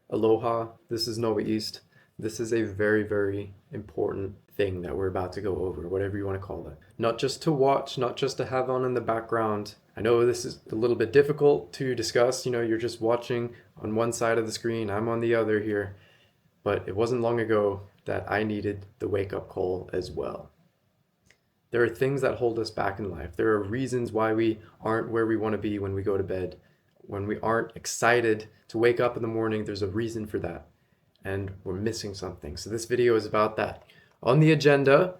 Aloha, this is Noah East. This is a very, very important thing that we're about to go over, whatever you want to call it. Not just to watch, not just to have on in the background. I know this is a little bit difficult to discuss. You're just watching on one side of the screen, I'm on the other here. But it wasn't long ago that I needed the wake up call as well. There are things that hold us back in life. There are reasons why we aren't where we want to be when we go to bed. When we aren't excited to wake up in the morning, there's a reason for that. And we're missing something. So this video is about that. On the agenda,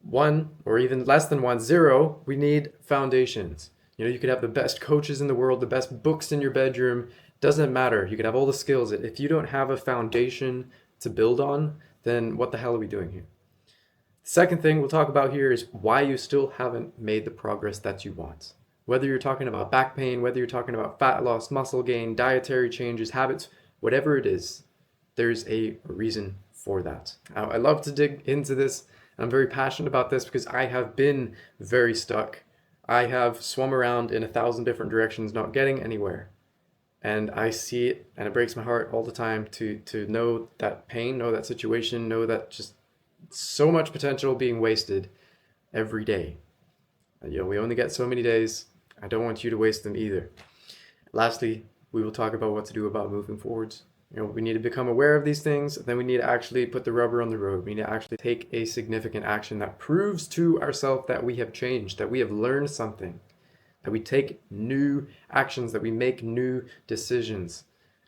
one or even less than one, zero, we need foundations. You could have the best coaches in the world, the best books in your bedroom. Doesn't matter. You could have all the skills. If you don't have a foundation to build on, then what the hell are we doing here? Second thing we'll talk about here is why you still haven't made the progress that you want. Whether you're talking about back pain, whether you're talking about fat loss, muscle gain, dietary changes, habits, whatever it is, there's a reason for that. I love to dig into this. I'm very passionate about this because I have been very stuck. I have swum around in 1,000 different directions, not getting anywhere. And I see it, and it breaks my heart all the time to know that pain, know that situation, know that just so much potential being wasted every day. We only get so many days. I don't want you to waste them either. Lastly, we will talk about what to do about moving forwards. We need to become aware of these things, then we need to actually put the rubber on the road. We need to actually take a significant action that proves to ourselves that we have changed, that we have learned something, that we take new actions, that we make new decisions.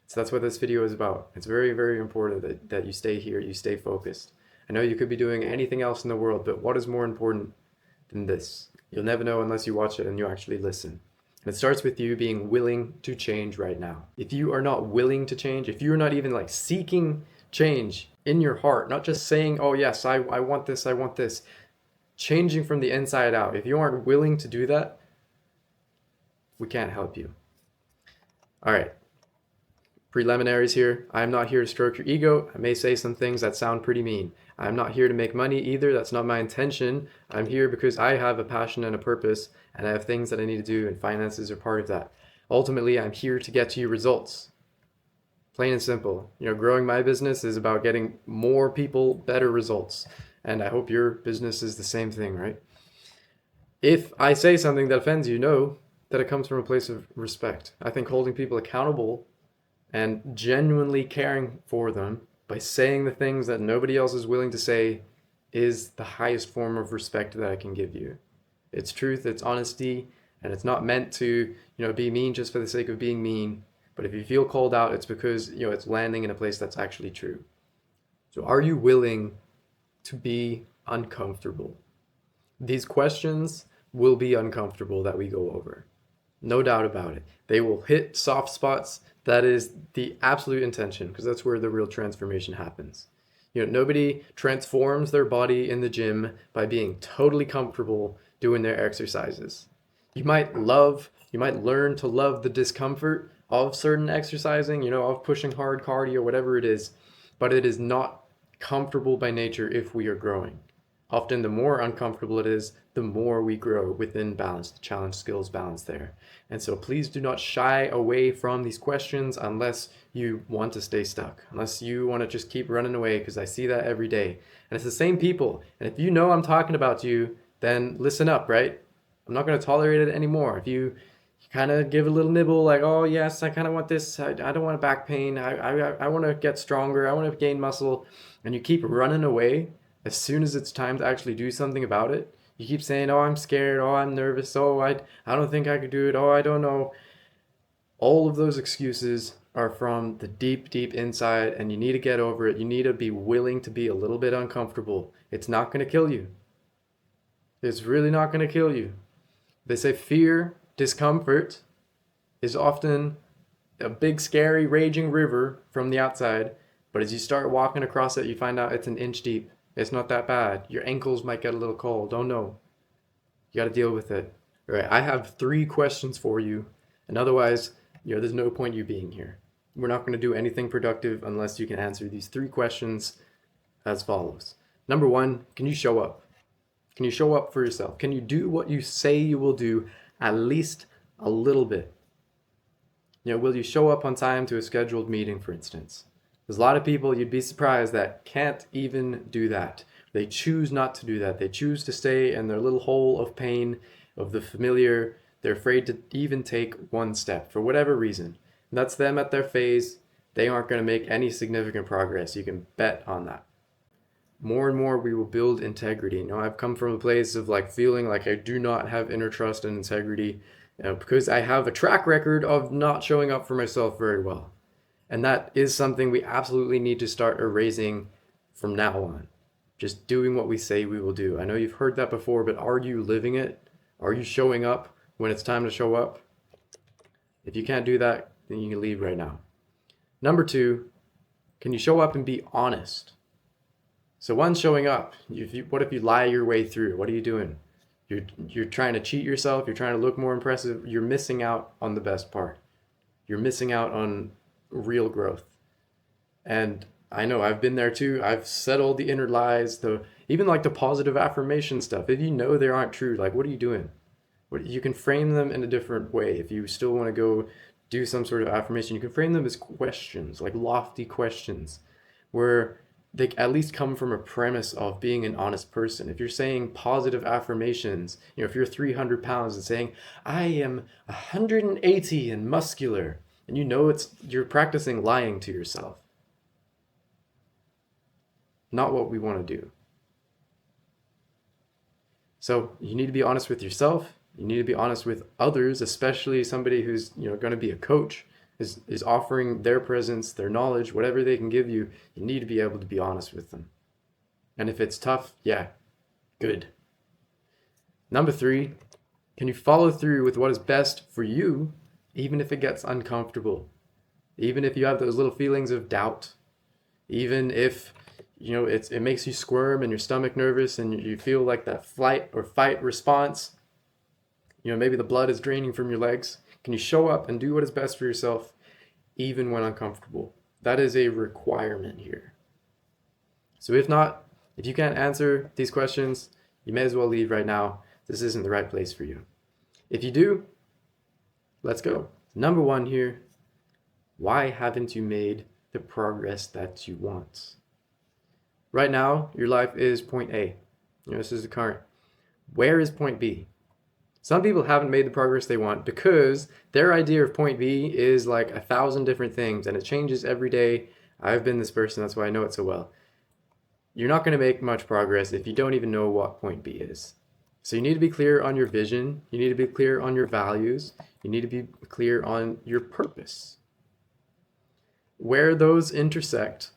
So that's what this video is about. It's very, very important that you stay here, you stay focused. I know you could be doing anything else in the world, but what is more important than this? You'll never know unless you watch it and you actually listen. And it starts with you being willing to change right now. If you are not willing to change, if you're not even seeking change in your heart, not just saying, oh yes, I want this, I want this, changing from the inside out. If you aren't willing to do that, we can't help you. All right. Preliminaries here. I'm not here to stroke your ego. I may say some things that sound pretty mean. I'm not here to make money either. That's not my intention. I'm here because I have a passion and a purpose, and I have things that I need to do, and finances are part of that. Ultimately, I'm here to get you results. Plain and simple. Growing my business is about getting more people better results, and I hope your business is the same thing, right? If I say something that offends you, know that it comes from a place of respect. I think holding people accountable and genuinely caring for them by saying the things that nobody else is willing to say is the highest form of respect that I can give you. It's truth, it's honesty, and it's not meant to, be mean just for the sake of being mean. But if you feel called out, it's because, it's landing in a place that's actually true. So are you willing to be uncomfortable? These questions will be uncomfortable that we go over. No doubt about it. They will hit soft spots. That is the absolute intention, because that's where the real transformation happens. Nobody transforms their body in the gym by being totally comfortable doing their exercises. You might learn to love the discomfort of certain exercising, of pushing hard cardio, whatever it is, but it is not comfortable by nature if we are growing. Often the more uncomfortable it is, the more we grow within balance, the challenge skills balance there. And so please do not shy away from these questions unless you want to stay stuck, unless you want to just keep running away, because I see that every day. And it's the same people. And if you know I'm talking about you, then listen up, right? I'm not going to tolerate it anymore. If you kind of give a little nibble like, oh yes, I kind of want this, I don't want back pain, I want to get stronger, I want to gain muscle, and you keep running away, as soon as it's time to actually do something about it, you keep saying, oh, I'm scared, oh, I'm nervous, oh, I don't think I could do it, oh, I don't know. All of those excuses are from the deep, deep inside, and you need to get over it. You need to be willing to be a little bit uncomfortable. It's not going to kill you. It's really not going to kill you. They say fear, discomfort is often a big, scary, raging river from the outside, but as you start walking across it, you find out it's an inch deep. It's not that bad. Your ankles might get a little cold. Don't know. You got to deal with it. All right, I have 3 questions for you, and otherwise, there's no point you being here. We're not going to do anything productive unless you can answer these 3 questions as follows. Number 1, can you show up? Can you show up for yourself? Can you do what you say you will do at least a little bit? Will you show up on time to a scheduled meeting, for instance? There's a lot of people, you'd be surprised, that can't even do that. They choose not to do that. They choose to stay in their little hole of pain, of the familiar. They're afraid to even take one step for whatever reason. And that's them at their phase. They aren't going to make any significant progress. You can bet on that. More and more we will build integrity. You know, I've come from a place of like feeling like I do not have inner trust and integrity, because I have a track record of not showing up for myself very well. And that is something we absolutely need to start erasing from now on. Just doing what we say we will do. I know you've heard that before, but are you living it? Are you showing up when it's time to show up? If you can't do that, then you can leave right now. Number 2, can you show up and be honest? So one, showing up. What if you lie your way through? What are you doing? You're trying to cheat yourself. You're trying to look more impressive. You're missing out on the best part. You're missing out on real growth. And I know I've been there too. I've said all the inner lies, even like the positive affirmation stuff. If you know they aren't true, like what are you doing? You can frame them in a different way. If you still want to go do some sort of affirmation, you can frame them as questions, like lofty questions, where they at least come from a premise of being an honest person. If you're saying positive affirmations, if you're 300 pounds and saying, I am 180 and muscular, and you're practicing lying to yourself. Not what we want to do. So you need to be honest with yourself. You need to be honest with others, especially somebody who's going to be a coach, is offering their presence, their knowledge, whatever they can give you. You need to be able to be honest with them. And if it's tough, yeah, good. Number 3, can you follow through with what is best for you, even if it gets uncomfortable? Even if you have those little feelings of doubt, even if it makes you squirm and your stomach nervous and you feel like that flight or fight response, maybe the blood is draining from your legs. Can you show up and do what is best for yourself, even when uncomfortable? That is a requirement here. So if you can't answer these questions, you may as well leave right now. This isn't the right place for you. If you do, let's go. Number 1 here, why haven't you made the progress that you want? Right now, your life is point A. This is the current. Where is point B? Some people haven't made the progress they want because their idea of point B is like 1,000 different things and it changes every day. I've been this person, that's why I know it so well. You're not going to make much progress if you don't even know what point B is. So you need to be clear on your vision. You need to be clear on your values. You need to be clear on your purpose. Where those intersect,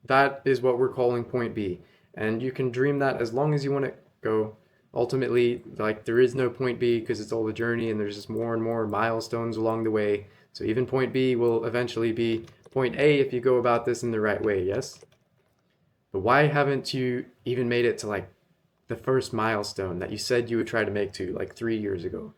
that is what we're calling point B. And you can dream that as long as you want to go. Ultimately, like, there is no point B because it's all the journey and there's just more and more milestones along the way. So even point B will eventually be point A if you go about this in the right way, yes? But why haven't you even made it to like the first milestone that you said you would try to make to like 3 years ago?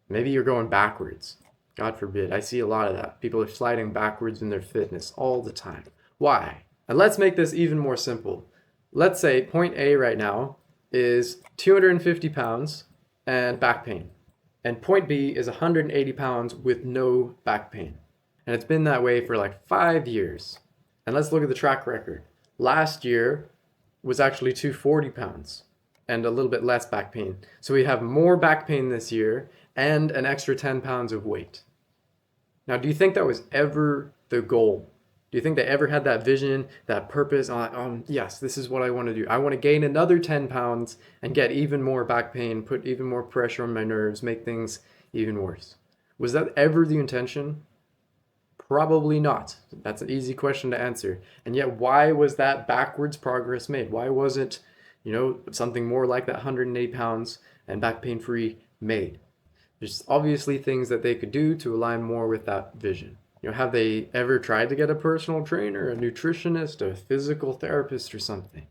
Maybe you're going backwards. God forbid. I see a lot of that. People are sliding backwards in their fitness all the time. Why? And let's make this even more simple. Let's say point A right now is 250 pounds and back pain. And point B is 180 pounds with no back pain. And it's been that way for like 5 years. And let's look at the track record. Last year was actually 240 pounds and a little bit less back pain. So we have more back pain this year and an extra 10 pounds of weight. Now, do you think that was ever the goal? Do you think they ever had that vision, that purpose? Yes, this is what I want to do. I want to gain another 10 pounds and get even more back pain, put even more pressure on my nerves, make things even worse. Was that ever the intention? Probably not. That's an easy question to answer. And yet, why was that backwards progress made? Why wasn't, something more like that 180 pounds and back pain free made? There's obviously things that they could do to align more with that vision. Have they ever tried to get a personal trainer, a nutritionist, a physical therapist or something?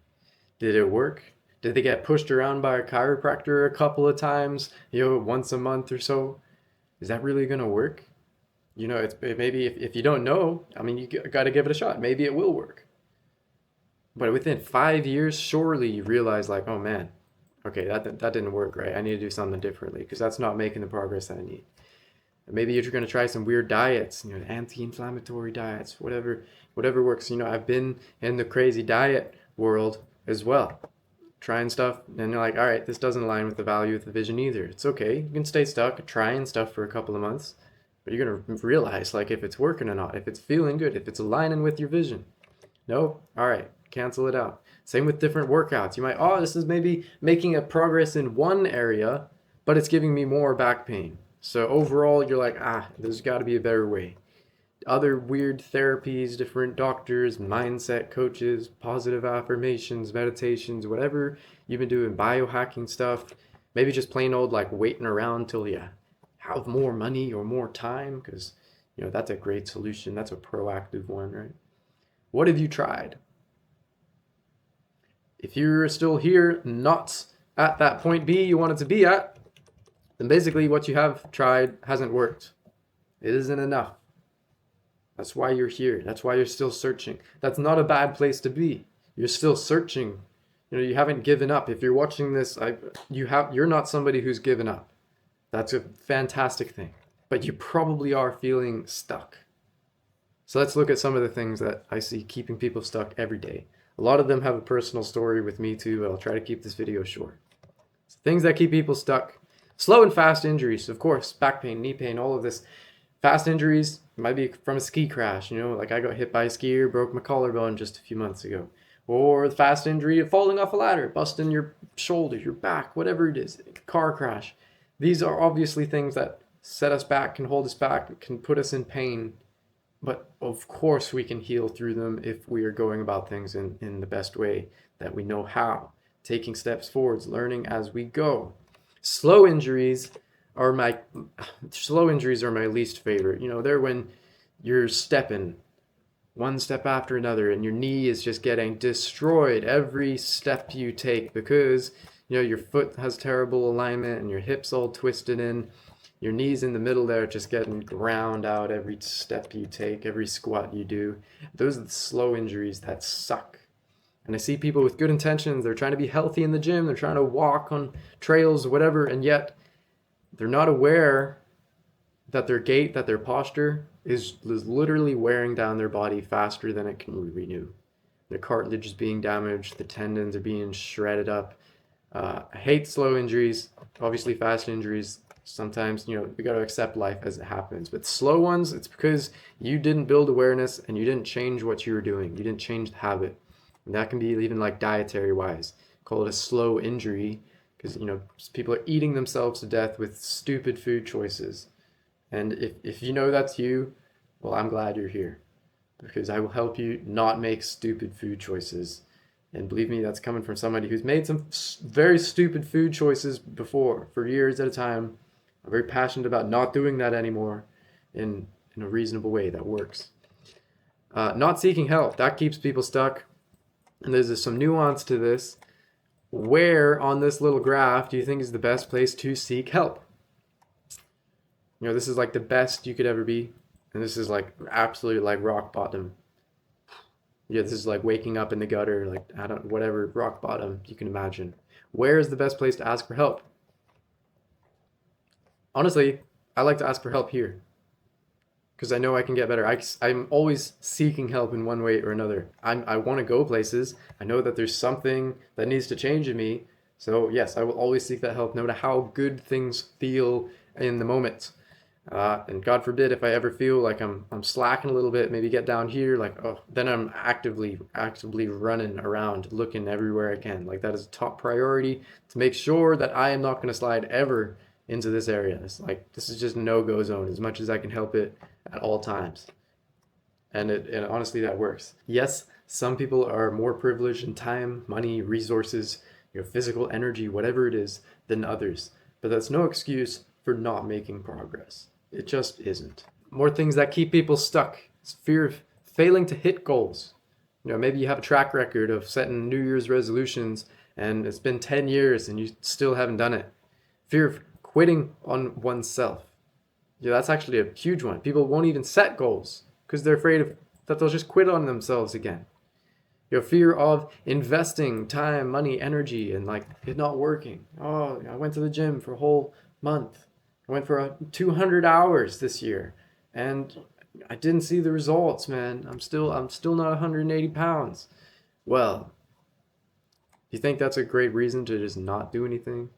Did it work? Did they get pushed around by a chiropractor a couple of times, once a month or so? Is that really going to work? Maybe if you don't know, you got to give it a shot. Maybe it will work. But within 5 years, surely you realize like, oh man, okay, that didn't work, right? I need to do something differently because that's not making the progress that I need. Maybe you're going to try some weird diets, anti-inflammatory diets, whatever works. I've been in the crazy diet world as well, trying stuff, and you're like, all right, this doesn't align with the value of the vision either. It's okay. You can stay stuck trying stuff for a couple of months, but you're going to realize like if it's working or not, if it's feeling good, if it's aligning with your vision. No? All right, cancel it out. Same with different workouts. You might, this is maybe making a progress in one area, but it's giving me more back pain. So overall, you're like, there's got to be a better way. Other weird therapies, different doctors, mindset coaches, positive affirmations, meditations, whatever you've been doing, biohacking stuff, maybe just plain old like waiting around till you have more money or more time, because that's a great solution. That's a proactive one, right? What have you tried? If you're still here, not at that point B you wanted to be at, then basically what you have tried hasn't worked. It isn't enough. That's why you're here. That's why you're still searching. That's not a bad place to be. You're still searching. You haven't given up. If you're watching this, you're not somebody who's given up. That's a fantastic thing. But you probably are feeling stuck. So let's look at some of the things that I see keeping people stuck every day. A lot of them have a personal story with me too, but I'll try to keep this video short. So things that keep people stuck. Slow and fast injuries, of course, back pain, knee pain, all of this. Fast injuries might be from a ski crash, like I got hit by a skier, broke my collarbone just a few months ago. Or the fast injury of falling off a ladder, busting your shoulder, your back, whatever it is, car crash. These are obviously things that set us back, can hold us back, can put us in pain. But of course we can heal through them if we are going about things in the best way that we know how. Taking steps forwards, learning as we go. Slow injuries are my least favorite. They're when you're stepping one step after another and your knee is just getting destroyed every step you take because your foot has terrible alignment and your hips all twisted in. Your knees in the middle there just getting ground out every step you take, every squat you do. Those are the slow injuries that suck. And I see people with good intentions, they're trying to be healthy in the gym, they're trying to walk on trails, whatever, and yet they're not aware that their gait, that their posture is literally wearing down their body faster than it can renew. Their cartilage is being damaged, the tendons are being shredded up. I hate slow injuries, obviously fast injuries. Sometimes, we got to accept life as it happens. But slow ones, it's because you didn't build awareness and you didn't change what you were doing. You didn't change the habit. And that can be even like dietary wise. Call it a slow injury because, people are eating themselves to death with stupid food choices. And if that's you, well, I'm glad you're here because I will help you not make stupid food choices. And believe me, that's coming from somebody who's made some very stupid food choices before for years at a time. I'm very passionate about not doing that anymore in a reasonable way that works. Not seeking help, that keeps people stuck. And there's some nuance to this. Where on this little graph do you think is the best place to seek help? This is like the best you could ever be. And this is like absolutely like rock bottom. This is like waking up in the gutter, like whatever rock bottom you can imagine. Where is the best place to ask for help? Honestly, I like to ask for help here because I know I can get better. I'm always seeking help in one way or another. I want to go places. I know that there's something that needs to change in me. So yes, I will always seek that help no matter how good things feel in the moment. And God forbid if I ever feel like I'm slacking a little bit, maybe get down here, then I'm actively running around looking everywhere I can. Like that is a top priority to make sure that I am not going to slide ever into this area. This is just no-go zone as much as I can help it at all times. And honestly, that works. Yes, some people are more privileged in time, money, resources, physical energy, whatever it is, than others. But that's no excuse for not making progress. It just isn't. More things that keep people stuck. It's fear of failing to hit goals. Maybe you have a track record of setting New Year's resolutions and it's been 10 years and you still haven't done it. Fear of quitting on oneself. That's actually a huge one. People won't even set goals because they're afraid that they'll just quit on themselves again. Fear of investing time, money, energy, and it not working. Oh, I went to the gym for a whole month I went for 200 hours this year, and I didn't see the results, man. I'm still not 180 pounds. Well, you think that's a great reason to just not do anything?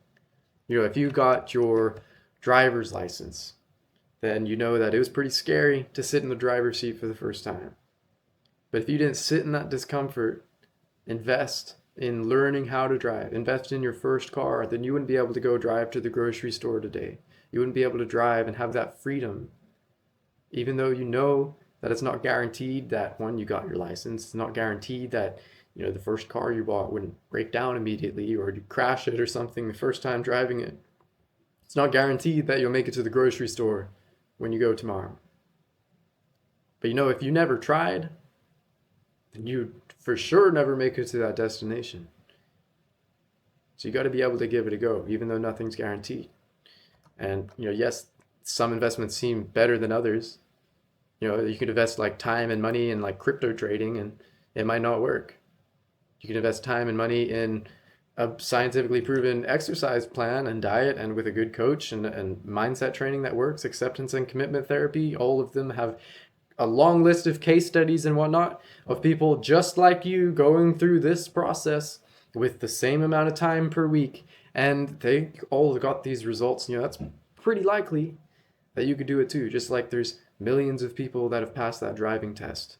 If you got your driver's license, then you know that it was pretty scary to sit in the driver's seat for the first time. But if you didn't sit in that discomfort, invest in learning how to drive, invest in your first car, then you wouldn't be able to go drive to the grocery store today. You wouldn't be able to drive and have that freedom, even though you know that it's not guaranteed that when you got your license, it's not guaranteed that the first car you bought wouldn't break down immediately or you crash it or something the first time driving it. It's not guaranteed that you'll make it to the grocery store when you go tomorrow. But if you never tried, then you'd for sure never make it to that destination. So you got to be able to give it a go, even though nothing's guaranteed. And yes, some investments seem better than others. You could invest like time and money in like crypto trading, and it might not work. You can invest time and money in a scientifically proven exercise plan and diet, and with a good coach and mindset training that works, acceptance and commitment therapy. All of them have a long list of case studies and whatnot of people just like you going through this process with the same amount of time per week, and they all got these results. That's pretty likely that you could do it too, just like there's millions of people that have passed that driving test.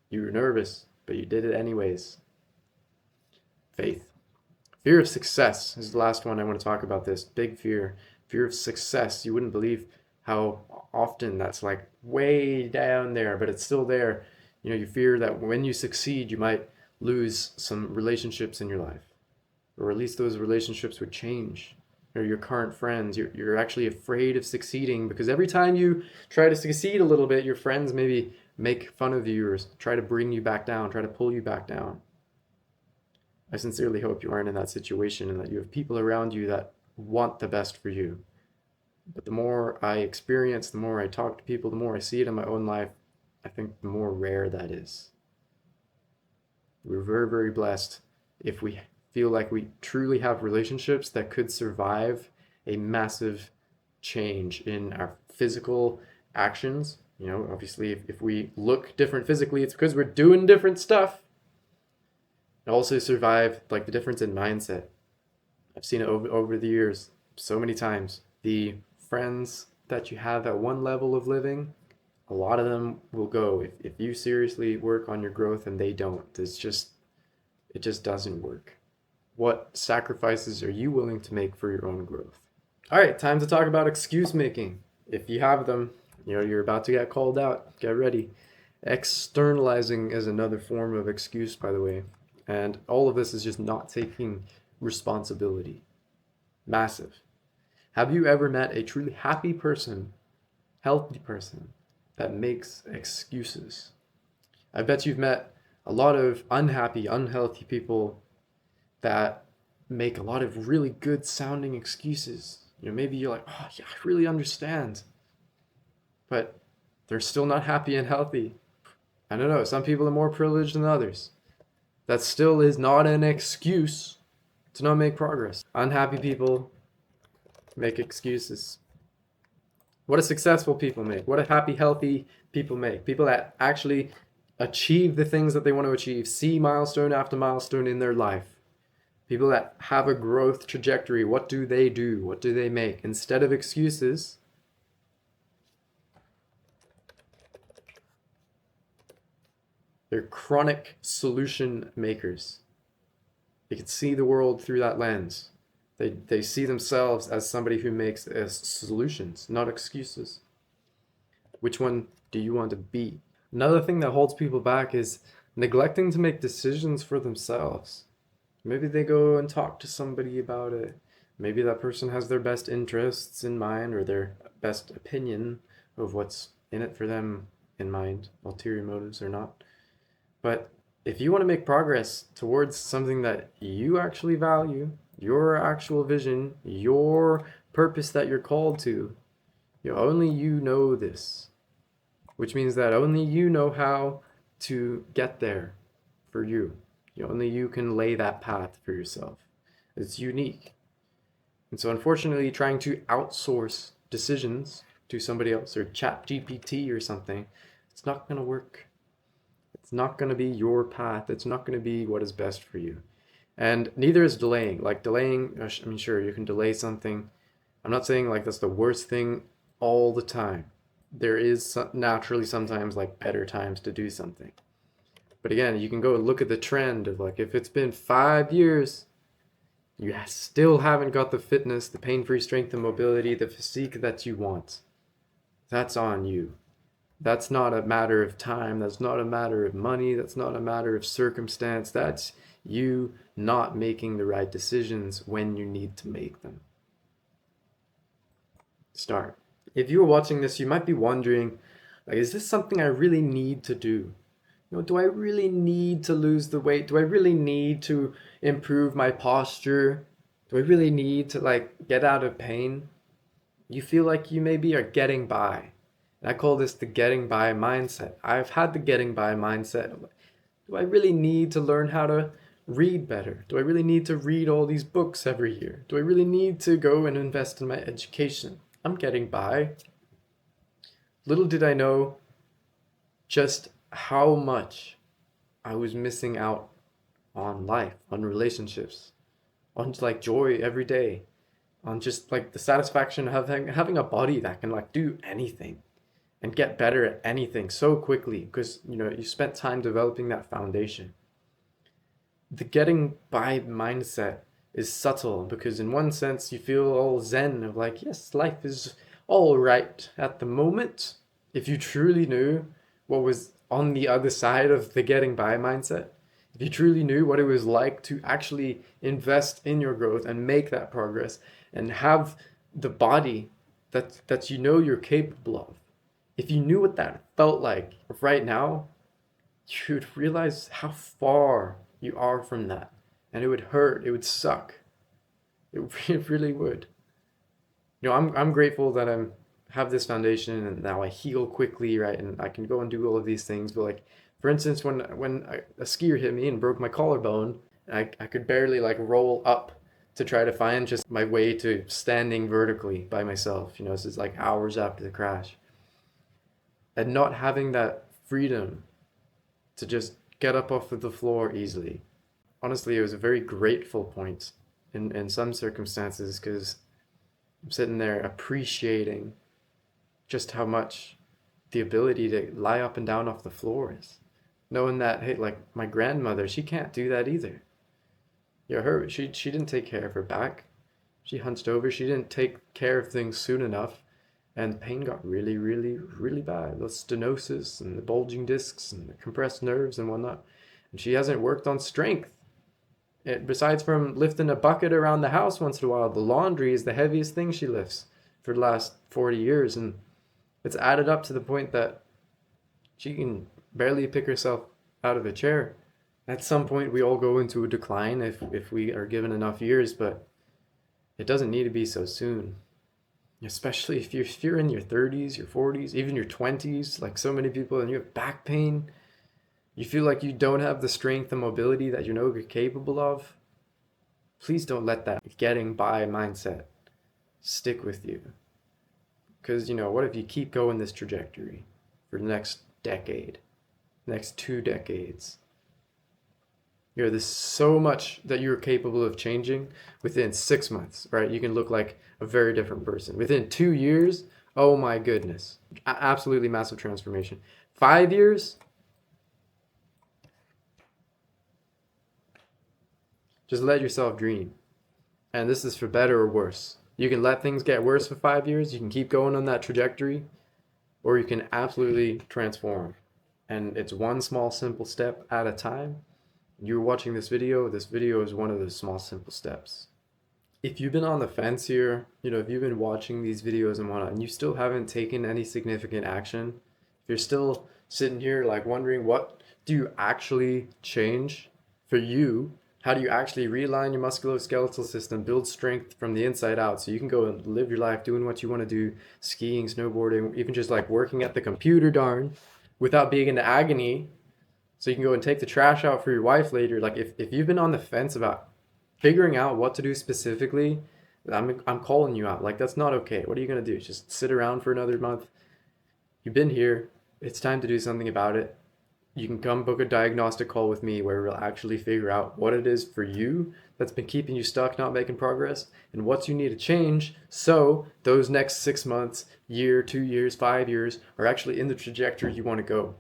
You were nervous, but you did it anyways. Faith. Fear of success is the last one I want to talk about. This big fear of success. You wouldn't believe how often that's like way down there, but it's still there. You fear that when you succeed, you might lose some relationships in your life, or at least those relationships would change. Or your current friends, you're actually afraid of succeeding because every time you try to succeed a little bit, your friends maybe make fun of you or try to bring you back down, try to pull you back down. I sincerely hope you aren't in that situation and that you have people around you that want the best for you. But the more I experience, the more I talk to people, the more I see it in my own life, I think the more rare that is. We're very, very blessed if we feel like we truly have relationships that could survive a massive change in our physical actions. Obviously, if we look different physically, it's because we're doing different stuff. And also survive like the difference in mindset. I've seen it over the years so many times. The friends that you have at one level of living, a lot of them will go if you seriously work on your growth and they don't. It just doesn't work. What sacrifices are you willing to make for your own growth? All right, time to talk about excuse making. If you have them, you're about to get called out. Get ready. Externalizing is another form of excuse, by the way. And all of this is just not taking responsibility. Massive. Have you ever met a truly happy person, healthy person, that makes excuses? I bet you've met a lot of unhappy, unhealthy people that make a lot of really good sounding excuses. Maybe you're like, oh yeah, I really understand. But they're still not happy and healthy. I don't know, some people are more privileged than others. That still is not an excuse to not make progress. Unhappy people make excuses. What do successful people make? What do happy, healthy people make? People that actually achieve the things that they want to achieve, see milestone after milestone in their life. People that have a growth trajectory. What do they do? What do they make? Instead of excuses, they're chronic solution makers. They can see the world through that lens. They see themselves as somebody who makes solutions, not excuses. Which one do you want to be? Another thing that holds people back is neglecting to make decisions for themselves. Maybe they go and talk to somebody about it. Maybe that person has their best interests in mind or their best opinion of what's in it for them in mind, ulterior motives or not. But if you want to make progress towards something that you actually value, your actual vision, your purpose that you're called to, only you know this. Which means that only you know how to get there for you. Only you can lay that path for yourself. It's unique. And so unfortunately, trying to outsource decisions to somebody else or ChatGPT or something, it's not going to work. It's not going to be your path. It's not going to be what is best for you. And neither is delaying. Like delaying, I mean, sure, you can delay something. I'm not saying like that's the worst thing all the time. There is naturally sometimes like better times to do something. But again, you can go and look at the trend of like if it's been 5 years, you still haven't got the fitness, the pain-free strength and mobility, the physique that you want. That's on you. That's not a matter of time. That's not a matter of money. That's not a matter of circumstance. That's you not making the right decisions when you need to make them. Start. If you're watching this, you might be wondering, like, is this something I really need to do? Do I really need to lose the weight? Do I really need to improve my posture? Do I really need to like get out of pain? You feel like you maybe are getting by. And I call this the getting by mindset. I've had the getting by mindset. Do I really need to learn how to read better? Do I really need to read all these books every year? Do I really need to go and invest in my education? I'm getting by. Little did I know just how much I was missing out on life, on relationships, on like joy every day, on just like the satisfaction of having a body that can like do anything and get better at anything so quickly because you spent time developing that foundation. The getting by mindset is subtle because in one sense you feel all zen of like, yes, life is all right at the moment. If you truly knew what was on the other side of the getting by mindset, if you truly knew what it was like to actually invest in your growth and make that progress and have the body that you're capable of, if you knew what that felt like right now, you'd realize how far you are from that. And it would hurt, it would suck. It really would. I'm grateful that I have this foundation and now I heal quickly, right? And I can go and do all of these things. But like, for instance, when a skier hit me and broke my collarbone, I could barely like roll up to try to find just my way to standing vertically by myself. This is like hours after the crash. And not having that freedom to just get up off of the floor easily. Honestly, it was a very grateful point in some circumstances because I'm sitting there appreciating just how much the ability to lie up and down off the floor is. Knowing that, hey, like my grandmother, she can't do that either. She didn't take care of her back. She hunched over. She didn't take care of things soon enough. And the pain got really, really, really bad. The stenosis and the bulging discs and the compressed nerves and whatnot. And she hasn't worked on strength. Besides from lifting a bucket around the house once in a while, the laundry is the heaviest thing she lifts for the last 40 years. And it's added up to the point that she can barely pick herself out of a chair. At some point, we all go into a decline if we are given enough years, but it doesn't need to be so soon. Especially if you're in your 30s, your 40s, even your 20s, like so many people, and you have back pain, you feel like you don't have the strength and mobility that you're capable of, please don't let that getting by mindset stick with you. Because, what if you keep going this trajectory for the next decade, next 2 decades? There's so much that you're capable of changing within 6 months, right? You can look like a very different person. Within 2 years, oh my goodness, absolutely massive transformation. 5 years, just let yourself dream. And this is for better or worse. You can let things get worse for 5 years. You can keep going on that trajectory, or you can absolutely transform. And it's one small, simple step at a time. You're watching this video is one of those small, simple steps. If you've been on the fence here, if you've been watching these videos and whatnot, and you still haven't taken any significant action, if you're still sitting here like wondering what do you actually change for you, how do you actually realign your musculoskeletal system, build strength from the inside out so you can go and live your life doing what you want to do, skiing, snowboarding, even just like working at the computer, without being in agony, so you can go and take the trash out for your wife later. Like if you've been on the fence about figuring out what to do specifically, I'm calling you out. Like, that's not okay. What are you gonna do? Just sit around for another month? You've been here. It's time to do something about it. You can come book a diagnostic call with me where we'll actually figure out what it is for you that's been keeping you stuck, not making progress, and what you need to change so those next 6 months, year, 2 years, 5 years are actually in the trajectory you want to go.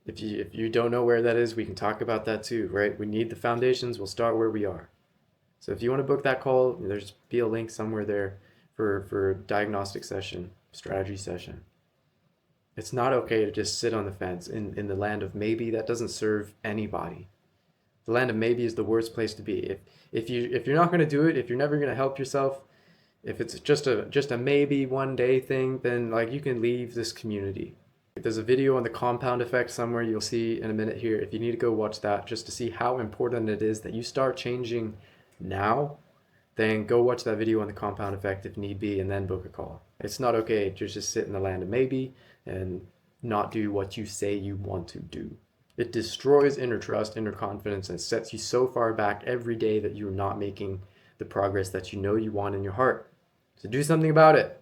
If you don't know where that is, we can talk about that too, right? We need the foundations. We'll start where we are. So if you want to book that call, there's be a link somewhere there for a diagnostic session, strategy session. It's not okay to just sit on the fence in the land of maybe. That doesn't serve anybody. The land of maybe is the worst place to be. If you're not going to do it, if you're never going to help yourself, if it's just a maybe one day thing, then like you can leave this community. There's a video on the compound effect somewhere you'll see in a minute here. If you need to go watch that just to see how important it is that you start changing now, then go watch that video on the compound effect if need be, and then book a call. It's not okay to just sit in the land of maybe and not do what you say you want to do. It destroys inner trust, inner confidence, and sets you so far back every day that you're not making the progress that you know you want in your heart. So do something about it.